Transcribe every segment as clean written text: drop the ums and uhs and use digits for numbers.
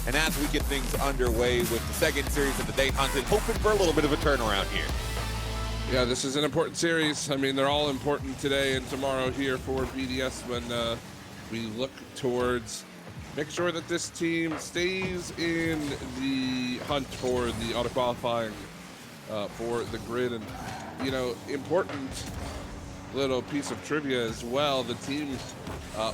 And as we get things underway with the second series of the day, Hunted, hoping for a little bit of a turnaround here. Yeah, this is an important series. I mean, they're all important today and tomorrow here for BDS when we look towards make sure that this team stays in the hunt for the auto qualifying for the grid. And, you know, important little piece of trivia as well, the team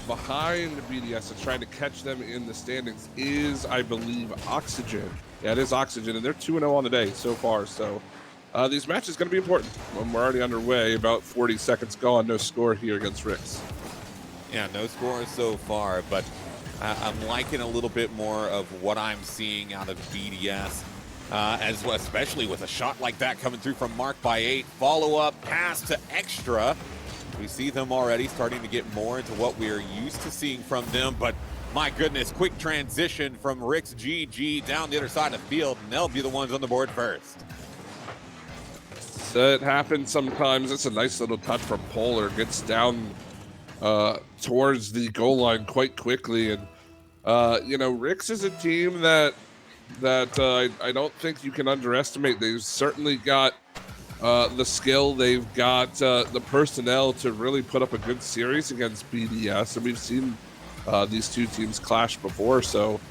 behind BDS and trying to catch them in the standings is, I believe, Oxygen. Yeah, it is Oxygen, and they're 2-0 on the day so far. So these matches going to be important when we're already underway. About 40 seconds gone, no score here against Ricks. Yeah, no score so far, but I'm liking a little bit more of what I'm seeing out of BDS, as well, especially with a shot like that coming through from Mark by 8. Follow-up pass to Extra. We see them already starting to get more into what we're used to seeing from them, but my goodness, quick transition from Rick's GG down the other side of the field, and they'll be the ones on the board first. It happens sometimes. It's a nice little touch from Polar. Gets down towards the goal line quite quickly. And, you know, Ricks is a team that I don't think you can underestimate. They've certainly got the skill. They've got the personnel to really put up a good series against BDS. And we've seen these two teams clash before. So,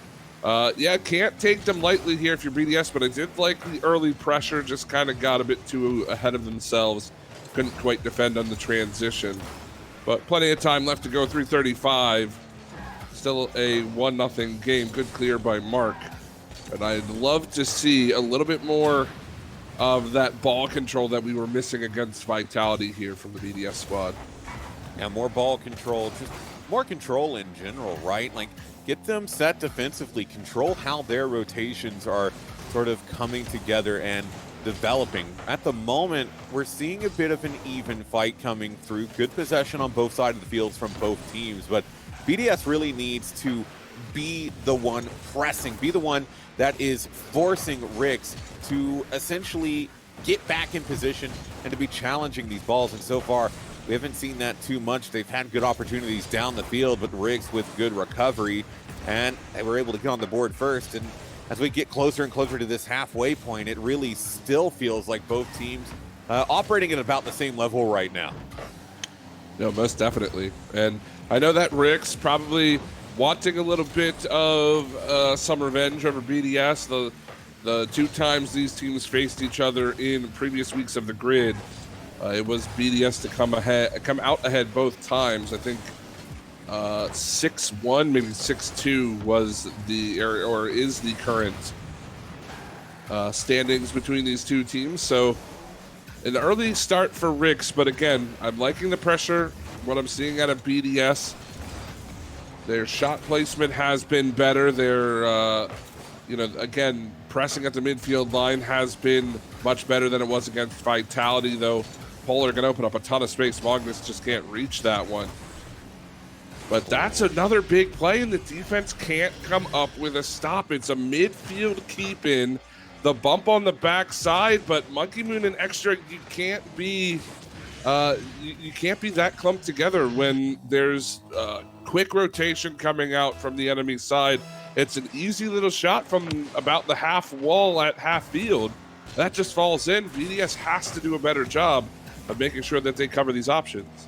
yeah, can't take them lightly here if you're BDS. But I did like the early pressure. Just kind of got a bit too ahead of themselves. Couldn't quite defend on the transition. But plenty of time left to go, 3:35. Still a 1-0 game. Good clear by Mark. And I'd love to see a little bit more of that ball control that we were missing against Vitality here from the BDS squad. Yeah, more ball control, just more control in general, right? Like, get them set defensively, control how their rotations are sort of coming together and developing. At the moment, we're seeing a bit of an even fight coming through. Good possession on both sides of the fields from both teams, but BDS really needs to be the one pressing, be the one that is forcing Ricks to essentially get back in position and to be challenging these balls. And so far, we haven't seen that too much. They've had good opportunities down the field, but Ricks with good recovery, and they were able to get on the board first. And as we get closer and closer to this halfway point, it really still feels like both teams operating at about the same level right now. No, most definitely. And I know that Ricks probably wanting a little bit of some revenge over BDS. The two times these teams faced each other in previous weeks of the grid, it was BDS to come out ahead both times. I think 6-1, maybe 6-2 was is the current standings between these two teams. So an early start for Ricks, but again, I'm liking the pressure, what I'm seeing out of BDS. Their shot placement has been better. Their, you know, again, pressing at the midfield line has been much better than it was against Vitality, though Polar can open up a ton of space. Magnus just can't reach that one. But that's another big play, and the defense can't come up with a stop. It's a midfield keep-in. The bump on the backside, but Monkey Moon and Extra, you can't be you can't be that clumped together when there's quick rotation coming out from the enemy side. It's an easy little shot from about the half wall at half field. That just falls in. BDS has to do a better job of making sure that they cover these options.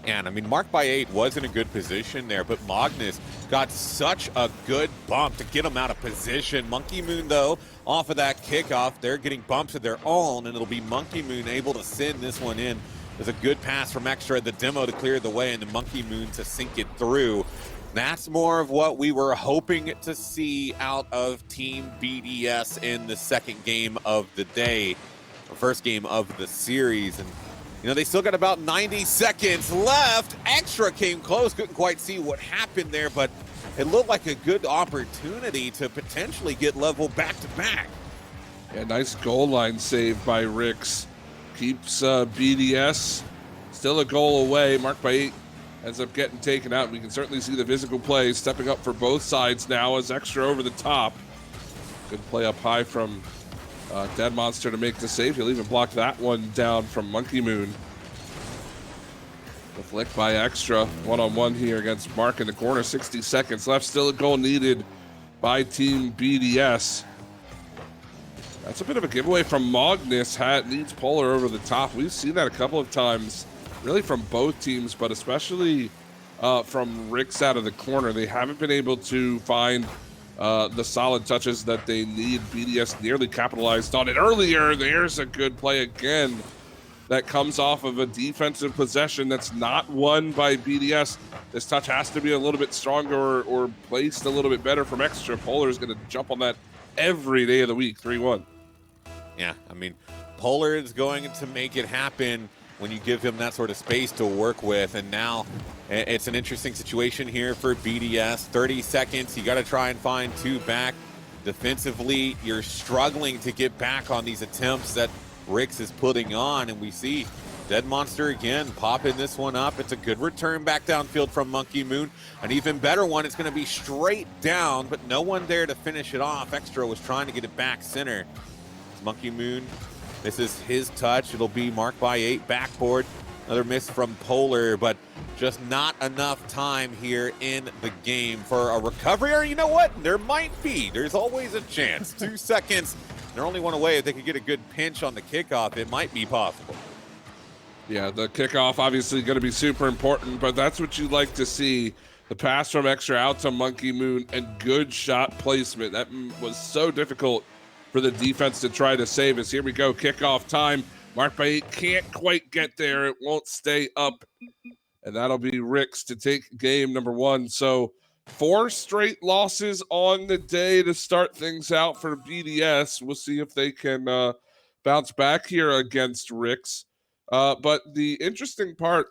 And I mean, Mark by 8 was in a good position there, but Magnus got such a good bump to get him out of position. Monkey Moon, though, off of that kickoff, they're getting bumps of their own, and it'll be Monkey Moon able to send this one in. There's a good pass from Extra, the demo to clear the way, and the Monkey Moon to sink it through. That's more of what we were hoping to see out of Team BDS in the second game of the day, the first game of the series. And you know, they still got about 90 seconds left. Extra came close, couldn't quite see what happened there, but it looked like a good opportunity to potentially get level back-to-back. Yeah, nice goal line save by Ricks. Keeps BDS still a goal away. Mark by 8 ends up getting taken out. We can certainly see the physical play stepping up for both sides now as Extra over the top. Good play up high from Dead Monster to make the save. He'll even block that one down from Monkey Moon. The flick by Extra. One-on-one here against Mark in the corner. 60 seconds left. Still a goal needed by Team BDS. That's a bit of a giveaway from Magnus. Needs Polar over the top. We've seen that a couple of times, really from both teams, but especially from Ricks out of the corner. They haven't been able to find the solid touches that they need. BDS nearly capitalized on it earlier. There's a good play again that comes off of a defensive possession that's not won by BDS. This touch has to be a little bit stronger or placed a little bit better from Extra. Polar is going to jump on that every day of the week. 3-1. Yeah, I mean, Polar is going to make it happen when you give him that sort of space to work with. And now it's an interesting situation here for BDS. 30 seconds, you got to try and find two back. Defensively, you're struggling to get back on these attempts that Ricks is putting on, and we see Dead Monster again popping this one up. It's a good return back downfield from Monkey Moon. An even better one, it's going to be straight down, but no one there to finish it off. Extra was trying to get it back center. Monkey Moon, this is his touch. It'll be marked by 8 backboard. Another miss from Polar, but just not enough time here in the game for a recovery. Or you know what? There might be. There's always a chance. 2 seconds. They're only one away. If they could get a good pinch on the kickoff, it might be possible. Yeah, the kickoff obviously going to be super important, but that's what you like to see. The pass from Extra out to Monkey Moon and good shot placement. That was so difficult for the defense to try to save us. Here we go, kickoff time. Marked by 8, can't quite get there. It won't stay up. And that'll be Ricks to take game number 1. So 4 straight losses on the day to start things out for BDS. We'll see if they can bounce back here against Ricks. But the interesting part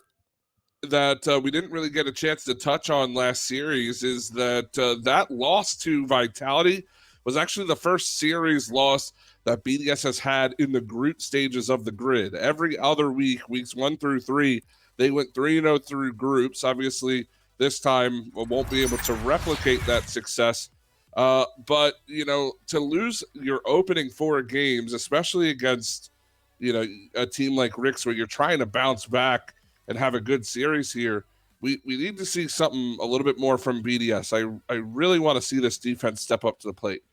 that we didn't really get a chance to touch on last series is that that loss to Vitality was actually the first series loss that BDS has had in the group stages of the grid. Every other week, weeks 1 through 3, they went 3-0 through groups. Obviously, this time we won't be able to replicate that success. But, you know, to lose your opening 4 games, especially against, you know, a team like Ricks where you're trying to bounce back and have a good series here, we need to see something a little bit more from BDS. I really want to see this defense step up to the plate.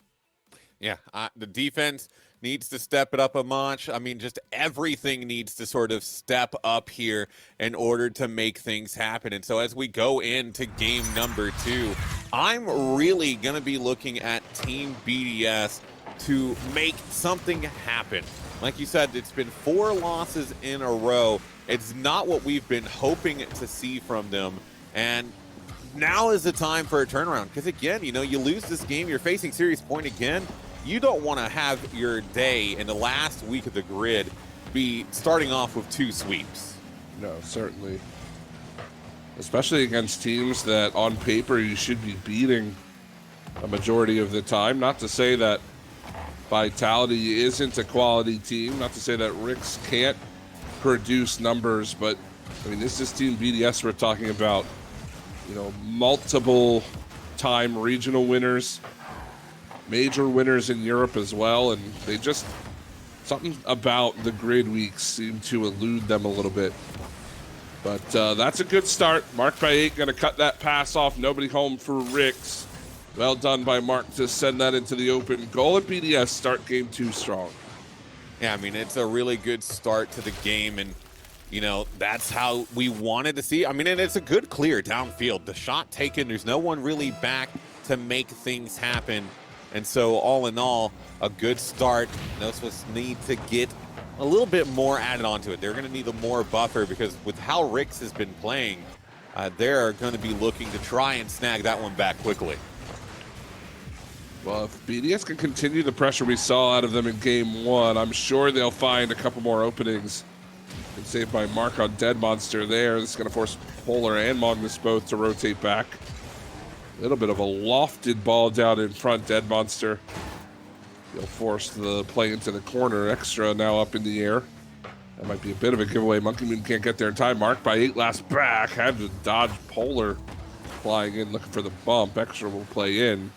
Yeah, the defense needs to step it up a notch. I mean, just everything needs to sort of step up here in order to make things happen. And so as we go into game number 2, I'm really going to be looking at Team BDS to make something happen. Like you said, it's been 4 losses in a row. It's not what we've been hoping to see from them. And now is the time for a turnaround. Because again, you know, you lose this game, you're facing Serious Point again. You don't want to have your day in the last week of the grid be starting off with 2 sweeps. No, certainly. Especially against teams that on paper you should be beating a majority of the time. Not to say that Vitality isn't a quality team. Not to say that Ricks can't produce numbers. But, I mean, this is Team BDS we're talking about. You know, multiple time regional winners, major winners in Europe as well, and they just, something about the grid weeks seem to elude them a little bit. But that's a good start. Marked by 8, going to cut that pass off. Nobody home for Ricks. Well done by Mark to send that into the open goal. And BDS start game 2 strong. Yeah, I mean, it's a really good start to the game, and you know, that's how we wanted to see. I mean, and it's a good clear downfield. The shot taken, there's no one really back to make things happen. And so all in all, a good start. Noswas need to get a little bit more added onto it. They're going to need a more buffer because with how Ricks has been playing, they're going to be looking to try and snag that one back quickly. Well, if BDS can continue the pressure we saw out of them in game 1, I'm sure they'll find a couple more openings. And saved by Mark on Dead Monster there. This is going to force Polar and Magnus both to rotate back. A little bit of a lofted ball down in front. Dead Monster. He'll force the play into the corner. Extra now up in the air. That might be a bit of a giveaway. Monkey Moon can't get there in time. Marked by 8 last back. Had to dodge Polar. Flying in, looking for the bump. Extra will play in.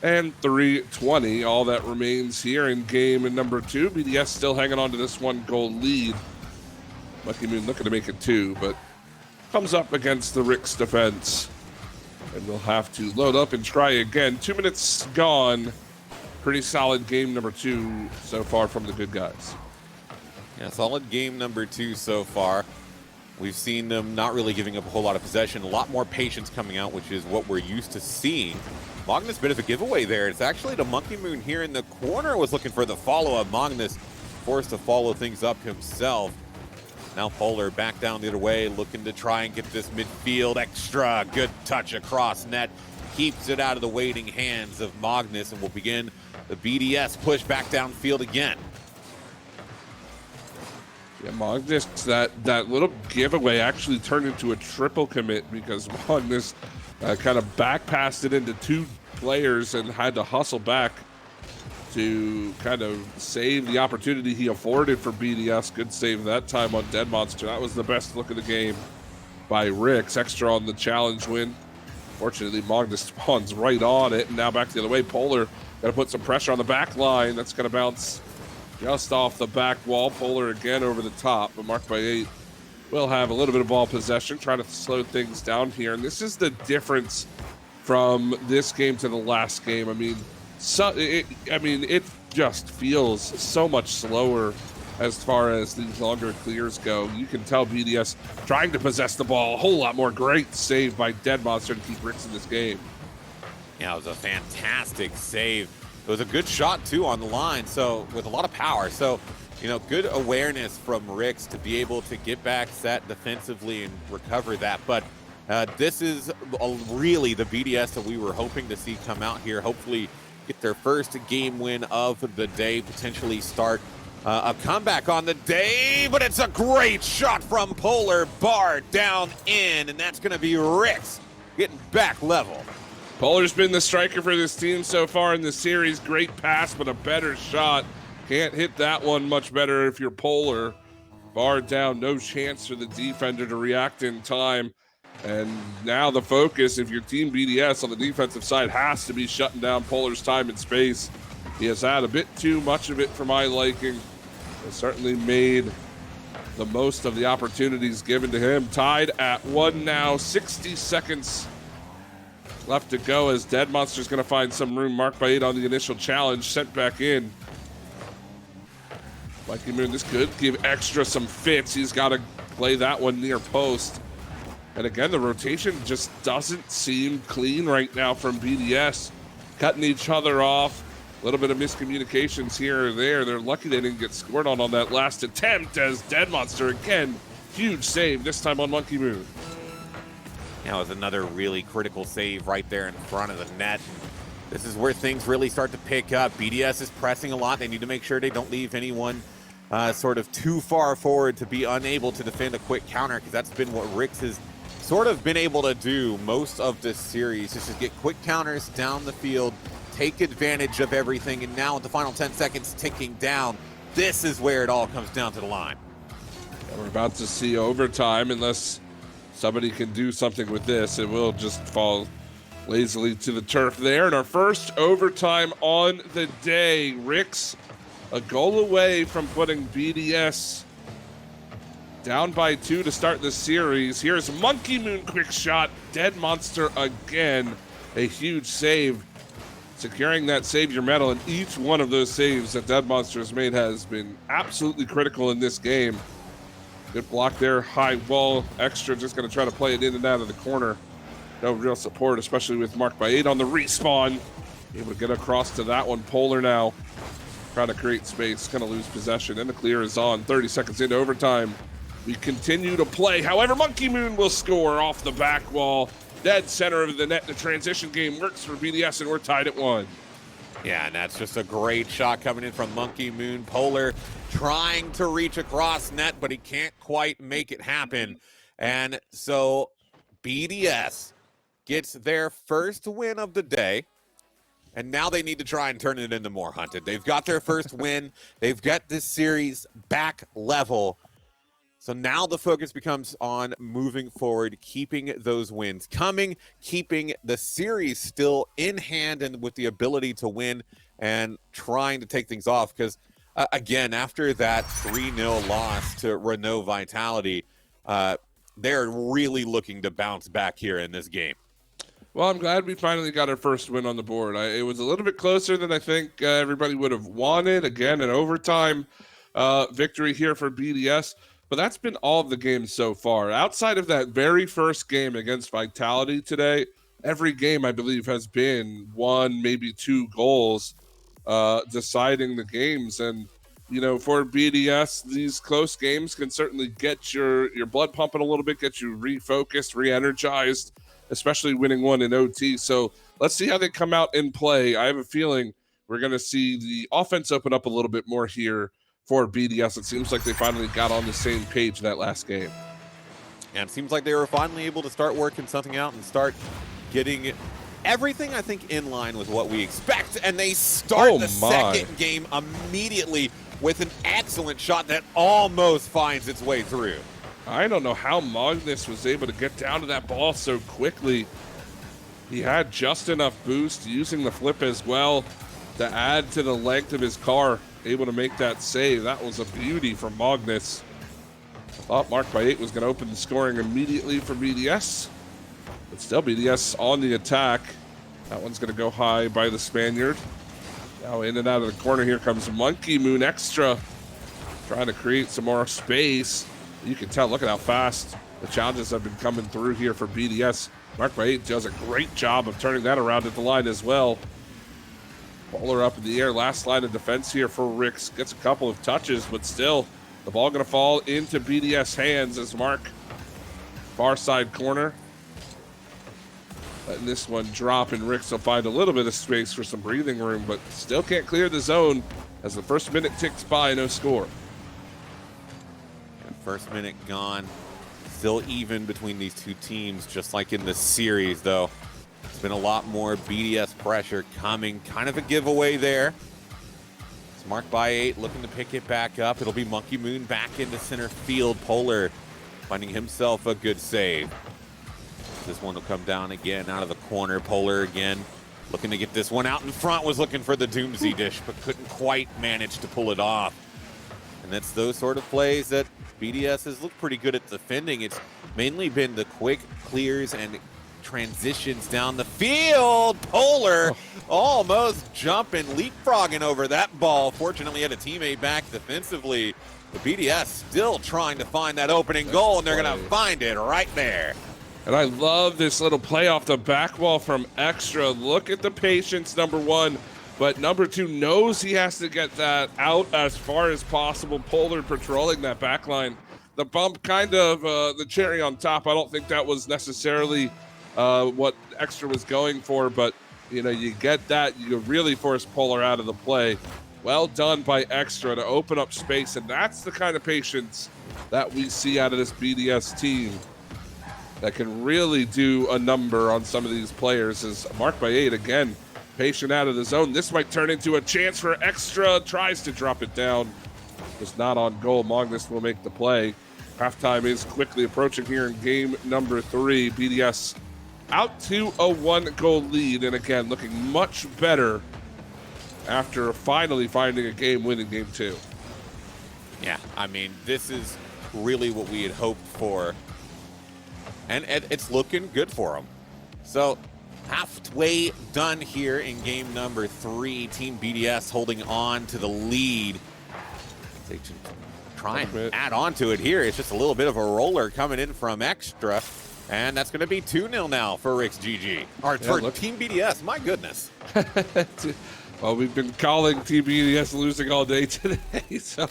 And 3:20. All that remains here in game number 2. BDS still hanging on to this 1-goal lead. Monkey Moon looking to make it 2, but comes up against the Ricks defense. And we'll have to load up and try again. 2 minutes gone. Pretty solid game number 2 so far from the good guys. Yeah, solid game number 2 so far. We've seen them not really giving up a whole lot of possession, a lot more patience coming out, which is what we're used to seeing. Magnus, bit of a giveaway there. It's actually the Monkey Moon here in the corner was looking for the follow-up. Magnus forced to follow things up himself. Now Polar back down the other way, looking to try and get this midfield extra. Good touch across net. Keeps it out of the waiting hands of Magnus, and will begin the BDS push back downfield again. Yeah, Magnus, that little giveaway actually turned into a triple commit because Magnus kind of back-passed it into 2 players and had to hustle back to kind of save the opportunity he afforded for BDS. Good save that time on Dead Monster. That was the best look of the game by Ricks. Extra on the challenge win. Fortunately, Magnus spawns right on it, and now back the other way. Polar got to put some pressure on the back line. That's going to bounce just off the back wall. Polar again over the top, but marked by 8 will have a little bit of ball possession, trying to slow things down here. And this is the difference from this game to the last game. I mean, it just feels so much slower as far as these longer clears go. You can tell BDS trying to possess the ball a whole lot more. Great save by Dead Monster to keep Ricks in this game. Yeah, it was a fantastic save. It was a good shot, too, on the line, so with a lot of power. So, you know, good awareness from Ricks to be able to get back set defensively and recover that. But this is really the BDS that we were hoping to see come out here. Hopefully get their first game win of the day, potentially start a comeback on the day. But it's a great shot from Polar, bar down in, and that's going to be Ricks getting back level. Polar's been the striker for this team so far in the series. Great pass, but a better shot. Can't hit that one much better if you're Polar. Bar down, no chance for the defender to react in time. And now the focus, if your team BDS on the defensive side, has to be shutting down Polar's time and space. He has had a bit too much of it for my liking. Has certainly made the most of the opportunities given to him. Tied at 1 now, 60 seconds left to go as Dead Monster's going to find some room. Marked by 8 on the initial challenge, sent back in. Monkey Moon, this could give Extra some fits. He's got to play that one near post. And again, the rotation just doesn't seem clean right now from BDS. Cutting each other off. A little bit of miscommunications here or there. They're lucky they didn't get scored on that last attempt as Dead Monster, again, huge save, this time on Monkey Moon. That was another really critical save right there in front of the net. This is where things really start to pick up. BDS is pressing a lot. They need to make sure they don't leave anyone sort of too far forward to be unable to defend a quick counter, because that's been what Ricks has sort of been able to do most of this series, is just get quick counters down the field, take advantage of everything, and now with the final 10 seconds ticking down, this is where it all comes down to the line. And we're about to see overtime. Unless somebody can do something with this, it will just fall lazily to the turf there. And our first overtime on the day. Ricks a goal away from putting BDS down by 2 to start the series. Here's Monkey Moon, quick shot. Dead Monster again. A huge save. Securing that savior medal, and each one of those saves that Dead Monster has made has been absolutely critical in this game. Good block there, high wall. Extra just going to try to play it in and out of the corner. No real support, especially with marked by 8 on the respawn. Able to get across to that one. Polar now trying to create space, going to lose possession, and the clear is on. 30 seconds into overtime. We continue to play. However, Monkey Moon will score off the back wall. Dead center of the net. The transition game works for BDS, and we're tied at 1. Yeah, and that's just a great shot coming in from Monkey Moon. Polar trying to reach across net, but he can't quite make it happen. And so BDS gets their first win of the day, and now they need to try and turn it into more, Hunted. They've got their first win. They've got this series back level. So now the focus becomes on moving forward, keeping those wins coming, keeping the series still in hand and with the ability to win, and trying to take things off. Because, again, after that 3-0 loss to Renault Vitality, they're really looking to bounce back here in this game. Well, I'm glad we finally got our first win on the board. It was a little bit closer than I think everybody would have wanted. Again, an overtime victory here for BDS. But that's been all of the games so far. Outside of that very first game against Vitality today, every game, I believe, has been one, maybe two goals deciding the games. And, you know, for BDS, these close games can certainly get your blood pumping a little bit, get you refocused, re-energized, especially winning one in OT. So let's see how they come out in play. I have a feeling we're going to see the offense open up a little bit more here for BDS. It seems like they finally got on the same page that last game. And it seems like they were finally able to start working something out and start getting everything, I think, in line with what we expect. And they start the second game immediately with an excellent shot that almost finds its way through. I don't know how Magnus was able to get down to that ball so quickly. He had just enough boost, using the flip as well to add to the length of his car, able to make that save. That was a beauty from Magnus. I thought Mark by 8 was going to open the scoring immediately for BDS, but still BDS on the attack. That one's going to go high by the Spaniard. Now in and out of the corner, here comes Monkey Moon Extra, trying to create some more space. You can tell, look at how fast the challenges have been coming through here for BDS. Mark by 8 does a great job of turning that around at the line as well. Bowler up in the air, last line of defense here for Ricks. Gets a couple of touches, but still, the ball going to fall into BDS hands as Mark, far side corner. Letting this one drop, and Ricks will find a little bit of space for some breathing room, but still can't clear the zone as the first minute ticks by, no score. And first minute gone. Still even between these two teams, just like in the series, though. It's been a lot more BDS pressure coming. Kind of a giveaway there. It's Mark by 8 looking to pick it back up. It'll be Monkey Moon back into center field. Polar finding himself a good save. This one will come down again out of the corner. Polar again looking to get this one out in front. Was looking for the Doomsday dish, but couldn't quite manage to pull it off. And that's those sort of plays that BDS has looked pretty good at defending. It's mainly been the quick clears and transitions down the field. Polar almost jumping, leapfrogging over that ball. Fortunately, had a teammate back defensively. But BDS still trying to find that opening goal, and they're going to find it right there. And I love this little play off the back wall from Extra. Look at the patience, number one. But number two knows he has to get that out as far as possible. Polar patrolling that back line. The bump kind of the cherry on top. I don't think that was necessarily what Extra was going for. But, you know, you get that. You really force Polar out of the play. Well done by Extra to open up space. And that's the kind of patience that we see out of this BDS team that can really do a number on some of these players. Is Mark by 8 again. Patient out of the zone. This might turn into a chance for Extra. Tries to drop it down. Just not on goal. Magnus will make the play. Halftime is quickly approaching here in game number 3. BDS out to a 1-goal lead. And again, looking much better after finally finding a game win in game 2. Yeah, I mean, this is really what we had hoped for. And it's looking good for them. So, halfway done here in game number 3. Team BDS holding on to the lead. They should try and add on to it here. It's just a little bit of a roller coming in from Extra. And that's going to be 2-0 now for Rick's GG. Or for Team BDS, my goodness. Well, we've been calling Team BDS losing all day today, so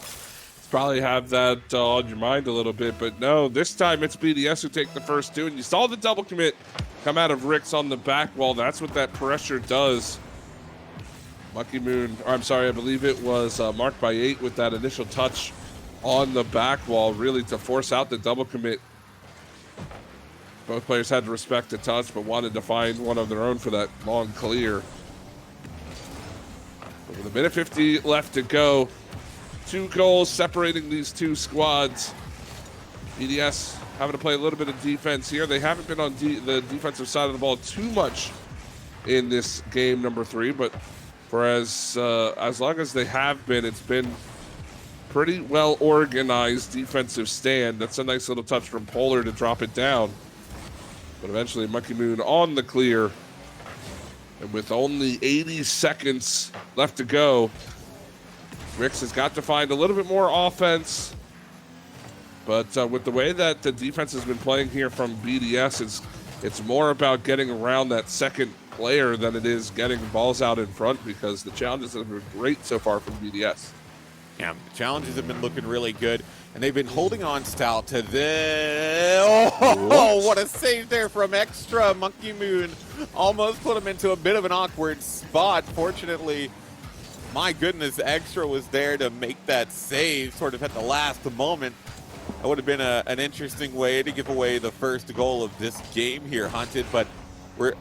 probably have that on your mind a little bit. But no, this time it's BDS who take the first 2. And you saw the double commit come out of Ricks on the back wall. That's what that pressure does. Monkey Moon, or I'm sorry, I believe it was Mark by 8 with that initial touch on the back wall, really to force out the double commit. Both players had to respect the touch, but wanted to find one of their own for that long clear. With a minute 50 left to go. 2 goals separating these two squads. BDS having to play a little bit of defense here. They haven't been on the defensive side of the ball too much in this game number 3, but for as long as they have been, it's been pretty well organized defensive stand. That's a nice little touch from Polar to drop it down. But eventually Monkey Moon on the clear. And with only 80 seconds left to go, Rix has got to find a little bit more offense. But with the way that the defense has been playing here from BDS, it's more about getting around that second player than it is getting balls out in front, because the challenges have been great so far from BDS. Yeah, the challenges have been looking really good, and they've been holding on stout to this. Oh, what a save there from Extra. Monkey Moon almost put him into a bit of an awkward spot. Fortunately, my goodness, Extra was there to make that save sort of at the last moment. That would have been an interesting way to give away the first goal of this game here, Hunted. But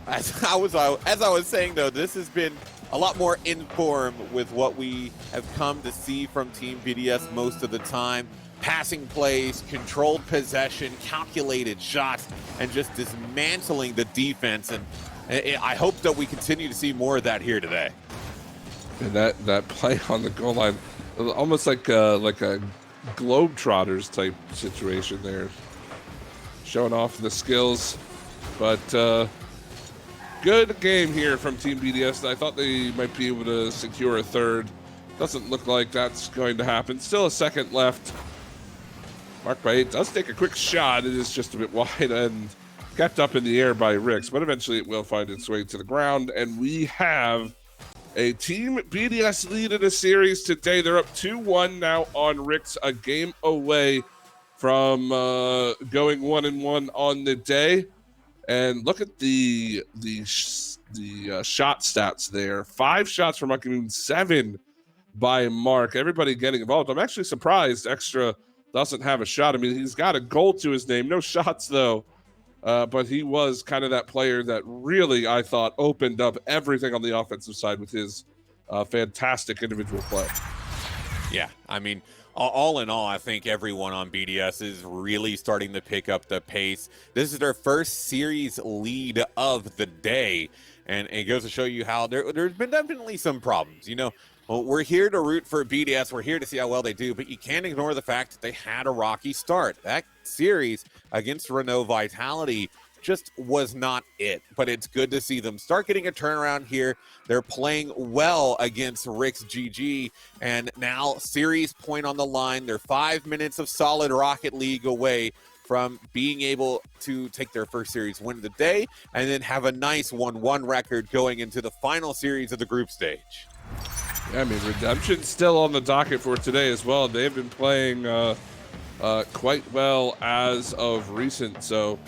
as I was saying, though, this has been a lot more informed with what we have come to see from Team BDS most of the time. Passing plays, controlled possession, calculated shots, and just dismantling the defense. And I hope that we continue to see more of that here today. And that play on the goal line, almost like a Globetrotters type situation there, showing off the skills. But good game here from Team BDS. I thought they might be able to secure a third. Doesn't look like that's going to happen. Still a second left. Mark by 8 does take a quick shot. It is just a bit wide and kept up in the air by Rix, but eventually it will find its way to the ground. And we have a Team BDS lead in a series today. They're up 2-1 now on Rix, a game away from going 1-1 on the day. And look at the shot stats there. 5 shots for Monkey Moon, 7 by Mark. Everybody getting involved. I'm actually surprised Extra doesn't have a shot. I mean, he's got a goal to his name. No shots, though. But he was kind of that player that really, I thought, opened up everything on the offensive side with his fantastic individual play. Yeah, I mean, all in all, I think everyone on BDS is really starting to pick up the pace. This is their first series lead of the day, and it goes to show you how there's been definitely some problems. You know, well, we're here to root for BDS. We're here to see how well they do, but you can't ignore the fact that they had a rocky start. That series against Renault Vitality just was not it, but it's good to see them start getting a turnaround here. They're playing well against Rix GG, and now series point on the line. They're 5 minutes of solid Rocket League away from being able to take their first series win of the day and then have a nice 1-1 record going into the final series of the group stage. Yeah, I mean, Redemption's still on the docket for today as well. They've been playing quite well as of recent, so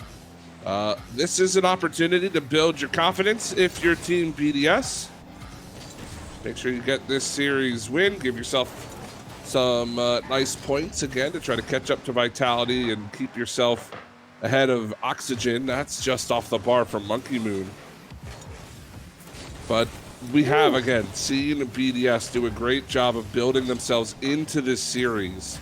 this is an opportunity to build your confidence if you're Team BDS. Make sure you get this series win. Give yourself some nice points again to try to catch up to Vitality and keep yourself ahead of Oxygen. That's just off the bar from Monkey Moon. But we have, again, seen BDS do a great job of building themselves into this series.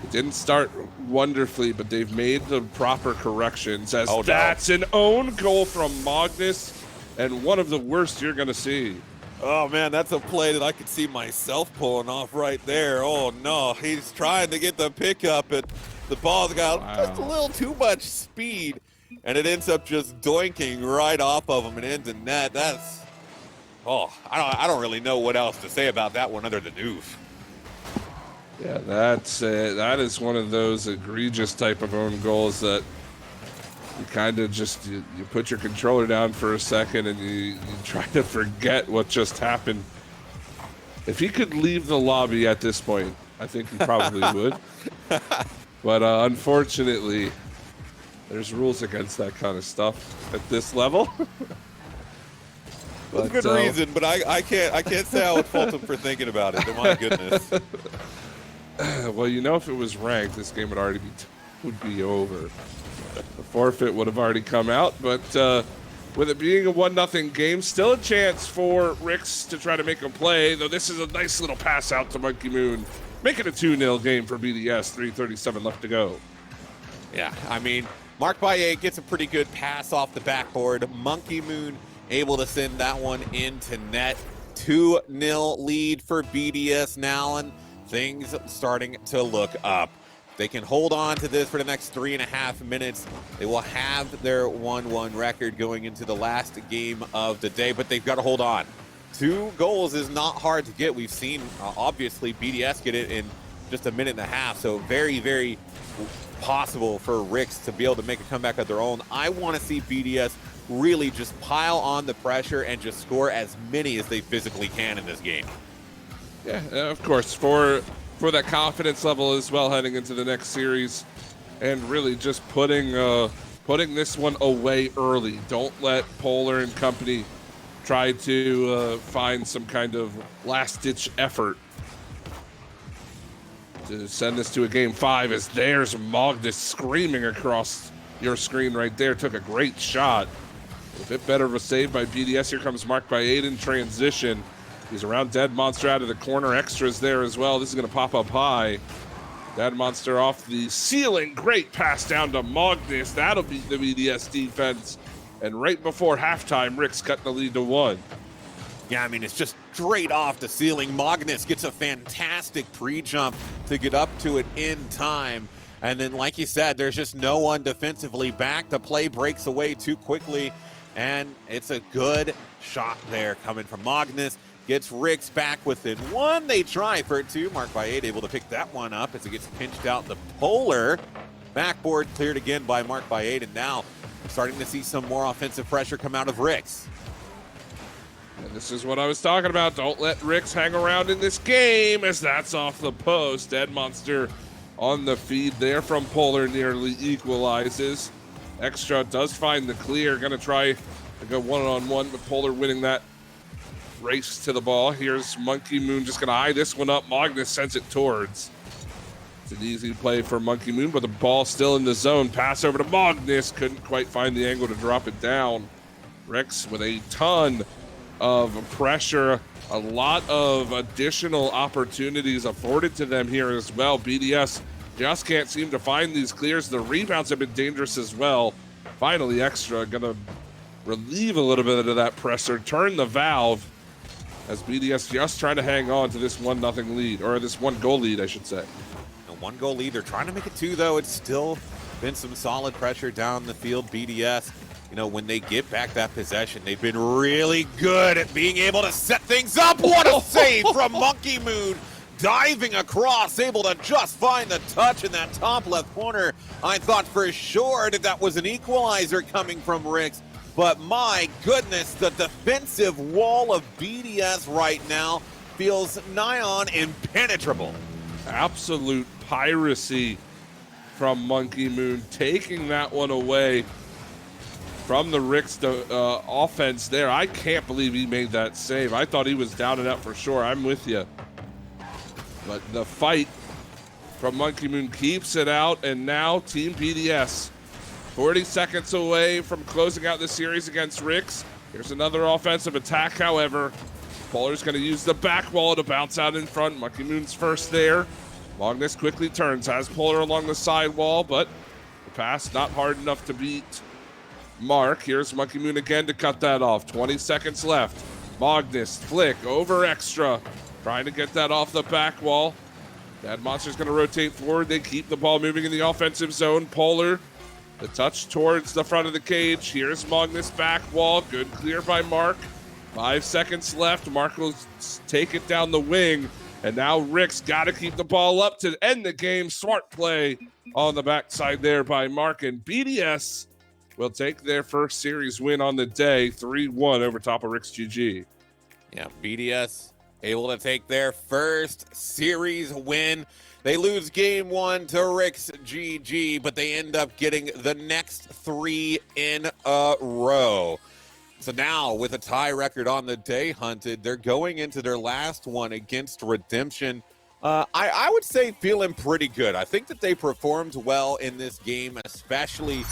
It didn't start wonderfully, but they've made the proper corrections, as that's an own goal from Magnus, and one of the worst you're going to see. Oh, man, that's a play that I could see myself pulling off right there. Oh, no, he's trying to get the pickup, and the ball's got just a little too much speed, and it ends up just doinking right off of him and ends in net. That's, I don't really know what else to say about that one other than oof. Yeah, that is one of those egregious type of own goals that you kind of just, you put your controller down for a second and you try to forget what just happened. If he could leave the lobby at this point, I think he probably would. But unfortunately, there's rules against that kind of stuff at this level. That's a good reason, but I can't say I would fault him for thinking about it. My goodness. Well, you know, if it was ranked, this game would be over. The forfeit would have already come out, but with it being a 1-0 game, still a chance for Rix to try to make a play, though this is a nice little pass out to Monkey Moon. Make it a 2-0 game for BDS, 3:37 left to go. Yeah, I mean, Mark Baye gets a pretty good pass off the backboard. Monkey Moon able to send that one into net. 2-0 lead for BDS now, and things starting to look up. they can hold on to this for the next 3.5 minutes, they will have their 1-1 record going into the last game of the day, but they've got to hold on. 2 goals is not hard to get. We've seen, obviously, BDS get it in just a minute and a half, so very, very possible for Ricks to be able to make a comeback of their own. I want to see BDS really just pile on the pressure and just score as many as they physically can in this game. Yeah, of course, for that confidence level as well heading into the next series, and really just putting this one away early. Don't let Polar and company try to find some kind of last-ditch effort to send this to a game 5, as there's Magnus screaming across your screen right there. Took a great shot. A bit better of a save by BDS. Here comes Mark by 8 in transition. He's around Dead Monster out of the corner. Extras there as well. This is going to pop up high. Dead Monster off the ceiling. Great pass down to Magnus. That'll beat the BDS defense. And right before halftime, Rick's cut the lead to 1. Yeah, I mean, it's just straight off the ceiling. Magnus gets a fantastic pre-jump to get up to it in time. And then, like you said, there's just no one defensively back. The play breaks away too quickly. And it's a good shot there coming from Magnus. Gets Ricks back within 1. They try for 2. Mark by 8 able to pick that one up as it gets pinched out the Polar. Backboard cleared again by Mark by 8. And now starting to see some more offensive pressure come out of Ricks. And this is what I was talking about. Don't let Ricks hang around in this game, as that's off the post. Dead Monster on the feed there from Polar nearly equalizes. Extra does find the clear. Going to try to go one-on-one, but Polar winning that race to the ball. Here's Monkey Moon just going to eye this one up. Magnus sends it towards. It's an easy play for Monkey Moon, but the ball still in the zone. Pass over to Magnus. Couldn't quite find the angle to drop it down. Ricks with a ton of pressure. A lot of additional opportunities afforded to them here as well. BDS just can't seem to find these clears. The rebounds have been dangerous as well. Finally, Extra gonna relieve a little bit of that pressure, turn the valve, as BDS just trying to hang on to this 1-0 lead, or this 1-goal lead, I should say. A 1-goal lead. They're trying to make it 2, though. It's still been some solid pressure down the field. BDS, you know, when they get back that possession, they've been really good at being able to set things up. What a save from Monkey Moon. Diving across, able to just find the touch in that top left corner. I thought for sure that was an equalizer coming from Ricks, but my goodness, the defensive wall of BDS right now feels nigh on impenetrable. Absolute piracy from Monkey Moon, taking that one away from the Ricks offense there. I can't believe he made that save. I thought he was down and out for sure. I'm with you. But the fight from Monkey Moon keeps it out, and now Team BDS 40 seconds away from closing out the series against Ricks. Here's another offensive attack, however. Polar's going to use the back wall to bounce out in front. Monkey Moon's first there. Magnus quickly turns, has Polar along the side wall, but the pass not hard enough to beat Mark. Here's Monkey Moon again to cut that off. 20 seconds left. Magnus flick over Extra. Trying to get that off the back wall. Dead Monster's going to rotate forward. They keep the ball moving in the offensive zone. Polar, the touch towards the front of the cage. Here's Magnus back wall. Good clear by Mark. 5 seconds left. Mark will take it down the wing. And now Rick's got to keep the ball up to end the game. Smart play on the backside there by Mark. And BDS will take their first series win on the day. 3-1 over top of Rick's GG. Yeah, BDS able to take their first series win. They lose game 1 to Rick's GG, but they end up getting the next 3 in a row. So now, with a tie record on the day, Hunted, they're going into their last one against Redemption. I would say feeling pretty good. I think that they performed well in this game, especially